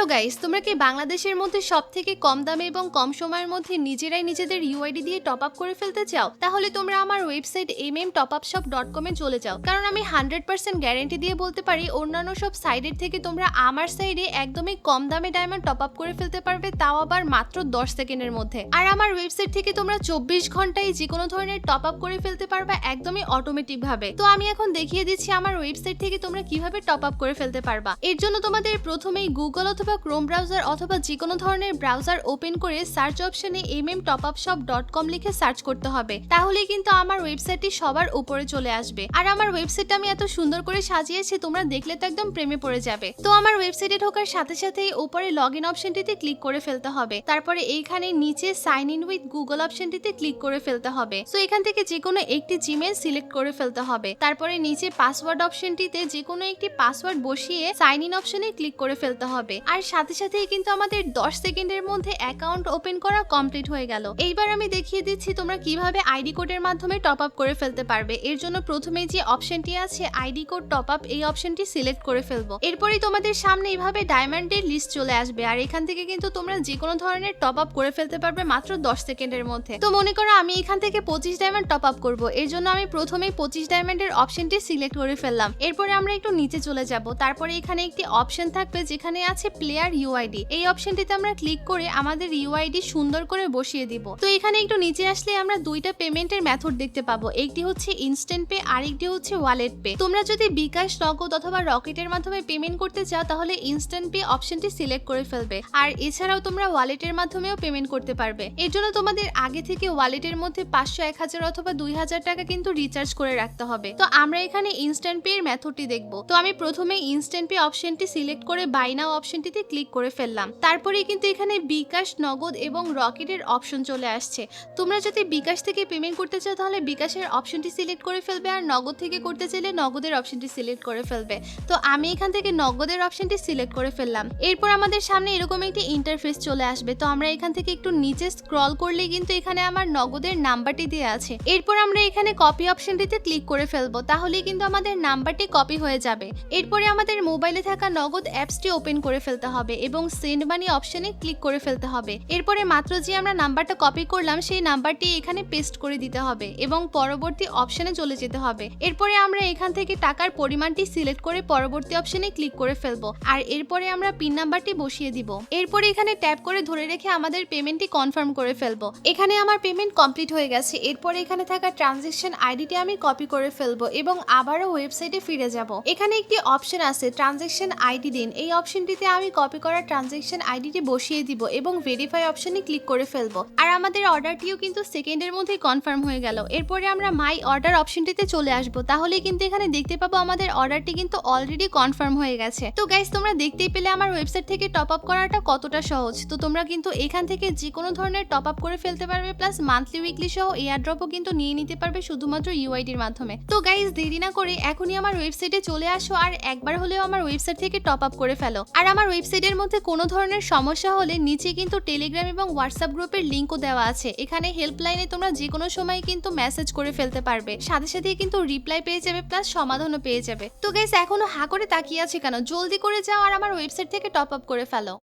Hello guys, তোমরা কি বাংলাদেশের মধ্যে সবথেকে কম দামে এবং কম সময়ের মধ্যে নিজেরাই নিজেদের ইউআইডি দিয়ে টপ আপ করে ফেলতে চাও? তাহলে তোমরা আমার ওয়েবসাইট mmtopupshop.com এ চলে যাও, কারণ আমি 100% গ্যারান্টি দিয়ে বলতে পারি অন্যান্য সব সাইডের থেকে তোমরা আমার সাইডে একদমই কম দামে ডায়মন্ড টপ আপ করে ফেলতে পারবে, তাও আবার মাত্র 10 সেকেন্ডের মধ্যে। আর আমার ওয়েবসাইট থেকে তোমরা 24 ঘন্টায় যে কোনো ধরনের টপ আপ করে ফেলতে পারবে একদমই অটোমেটিক ভাবে। তো আমি এখন দেখিয়ে দিচ্ছি আমার ওয়েবসাইট থেকে তোমরা কিভাবে টপ আপ করে ফেলতে পারবা। এর জন্য তোমাদের প্রথমেই গুগল অথবা ক্রোম ব্রাউজার অথবা যে কোনো ধরনের ব্রাউজার ওপেন করে সার্চ অপশনে mmtopupshop.com লিখে সার্চ করতে হবে, তাহলেই কিন্তু আমার ওয়েবসাইটটি সবার উপরে চলে আসবে। আর আমার ওয়েবসাইটটা আমি এত সুন্দর করে সাজিয়েছি, তোমরা দেখলে তো একদম প্রেমে পড়ে যাবে। তো আমার ওয়েবসাইটে ঢোকার সাথে সাথেই উপরে লগইন অপশনটিতে ক্লিক করে ফেলতে হবে, তারপরে এইখানে নিচে সাইন ইন উইথ গুগল অপশনটিতে ক্লিক করে ফেলতে হবে। সো এখান থেকে যে কোনো একটি জিমেইল সিলেক্ট করে ফেলতে হবে, তারপরে নিচে পাসওয়ার্ড অপশনটিতে যে কোনো একটি পাসওয়ার্ড বসিয়ে সাইন ইন অপশনে ক্লিক করে ফেলতে হবে। আর সাথে সাথেই কিন্তু আমাদের 10 সেকেন্ডের মধ্যে অ্যাকাউন্ট ওপেন করা কমপ্লিট হয়ে গেল। এইবার আমি দেখিয়ে দিচ্ছি তোমরা কিভাবে আইডি কোডের মাধ্যমে টপ আপ করে ফেলতে পারবে। এর জন্য প্রথমে যে অপশনটি আছে আইডি কোড টপ আপ, এই অপশনটি সিলেক্ট করে ফেলবো। এরপরই তোমাদের সামনে এইভাবে ডায়মন্ডের লিস্ট চলে আসবে, আর এখান থেকে কিন্তু তোমরা যে কোনো ধরনের টপ আপ করে ফেলতে পারবে মাত্র 10 সেকেন্ডের মধ্যে। তো মনে করো আমি এখান থেকে 25 ডায়মন্ড টপ আপ করবো, এর জন্য আমি প্রথমেই 25 ডায়মন্ডের অপশনটি সিলেক্ট করে ফেললাম। এরপরে আমরা একটু নিচে চলে যাব, তারপরে এখানে একটি অপশন থাকবে যেখানে আছে প্লেয়ার ইউআইডি, এই অপশনটিতে আমরা ক্লিক করে আমাদের ইউআইডি সুন্দর করে বসিয়ে দিব। তো এখানে একটু নিচে আসলে আমরা দুইটা পেমেন্টের মেথড দেখতে পাবো, একটি হচ্ছে ইনস্ট্যান্ট পে আর একটি হচ্ছে ওয়ালেট পে। তোমরা যদি বিকাশ, নগদ অথবা রকেটের মাধ্যমে পেমেন্ট করতে চাও তাহলে ইনস্ট্যান্ট পে অপশনটি সিলেক্ট করে ফেলবে, আর এছাড়াও তোমরা ওয়ালেটের মাধ্যমেও পেমেন্ট করতে পারবে। এর জন্য তোমাদের আগে থেকে ওয়ালেটের মধ্যে 500, 1000 অথবা 2000 টাকা কিন্তু রিচার্জ করে রাখতে হবে। তো আমরা এখানে ইনস্ট্যান্ট পে এর মেথডটি দেখব। তো আমি প্রথমে ইনস্ট্যান্ট পে অপশনটি সিলেক্ট করে বাই নাও অপশনটিতে ক্লিক করে ফেললাম, তারপরে কিন্তু এখানে বিকাশ, নগদ এবং রকেটের অপশন চলে আসছে। তোমরা যদি বিকাশ থেকে পেমেন্ট করতে চাও তাহলে বিকাশের অপশনটি সিলেক্ট করে ফেলবে, আর নগদ থেকে করতে চাইলে নগদের অপশনটি সিলেক্ট করে ফেলবে। তো আমি এখান থেকে নগদের অপশনটি সিলেক্ট করে ফেললাম। এরপর আমাদের সামনে এরকম একটি ইন্টারফেস চলে আসবে। তো আমরা এখান থেকে একটু নিচে স্ক্রল করলে কিন্তু এখানে আমার নগদের নাম্বারটি দেওয়া আছে। এরপর আমরা এখানে কপি অপশনটিতে ক্লিক করে ফেলবো, তাহলেই কিন্তু আমাদের নাম্বারটি কপি হয়ে যাবে। এরপরে আমাদের মোবাইলে থাকা নগদ অ্যাপসটি ওপেন করে ফেলতে হবে এবং সেন্ড মানি অপশনে ক্লিক করে ফেলতে হবে। এরপরে মাত্র যে আমরা নাম্বারটা কপি করলাম সেই নাম্বারটি এখানে পেস্ট করে দিতে হবে এবং পরবর্তী অপশনে চলে যেতে হবে। এরপরে আমরা এখান থেকে টাকার পরিমাণটি সিলেক্ট করে পরবর্তী অপশনে ক্লিক করে ফেলবো, আর এরপরে আমরা পিন নাম্বারটি বসিয়ে দিব। এরপরে এখানে ট্যাপ করে ধরে রেখে আমাদের পেমেন্টটি কনফার্ম করে ফেলবো। এখানে আমার পেমেন্ট কমপ্লিট হয়ে গেছে। এরপরে এখানে থাকা ট্রানজ্যাকশন আইডিটি আমি কপি করে ফেলবো এবং আবারও ওয়েবসাইটে ফিরে যাব। এখানে একটি অপশন আছে ট্রানজ্যাকশন আইডি দিন, এই অপশনটিতে আমি কপি করা ট্রানজ্যাকশন আইডিটি বসিয়ে দিব এবং ভেরিফাই অপশনে ক্লিক করে ফেলবো। আর আমাদের অর্ডারটিও কিন্তু সেকেন্ডের মধ্যেই কনফার্ম হয়ে গেল। এরপরে আমরা মাই অর্ডার অপশনটিতে চলে আসবো, তাহলে কিন্তু এখানে দেখতে পাবো আমাদের অর্ডারটি কিন্তু অলরেডি কনফার্ম হয়ে গেছে। তো গাইস, তোমরা দেখতেই পেলে আমার ওয়েবসাইট থেকে টপ আপ করাটা কতটা সহজ। তো তোমরা কিন্তু এখান থেকে যে কোনো ধরনের টপ আপ করে ফেলতে পারবে, প্লাস মান্থলি, উইকলি সহ এয়ারড্রপও কিন্তু নিয়ে নিতে পারবে শুধুমাত্র ইউআইডির মাধ্যমে। তো গাইস, দেরি না করে এখনই আমার ওয়েবসাইটে চলে আসো আর একবার হলেও আমার ওয়েবসাইট থেকে টপ আপ করে ফেলো। আর আমার ওয়েবসাইটের মধ্যে কোনো ধরনের সমস্যা হলে নিচে কিন্তু টেলিগ্রাম এবং হোয়াটসঅ্যাপ গ্রুপের লিঙ্কও দেওয়া আছে। এখানে হেল্পলাইনে তোমরা যে কোনো সময় কিন্তু মেসেজ করে ফেলতে পারবে, সাথে সাথে কিন্তু রিপ্লাই পেয়ে যাবে, প্লাস সমাধানও পেয়ে যাবে। তো গাইস, এখনো হা করে তাকিয়ে আছে কেন? জলদি করে যাও আর আমার ওয়েবসাইট থেকে টপ আপ করে ফেলো।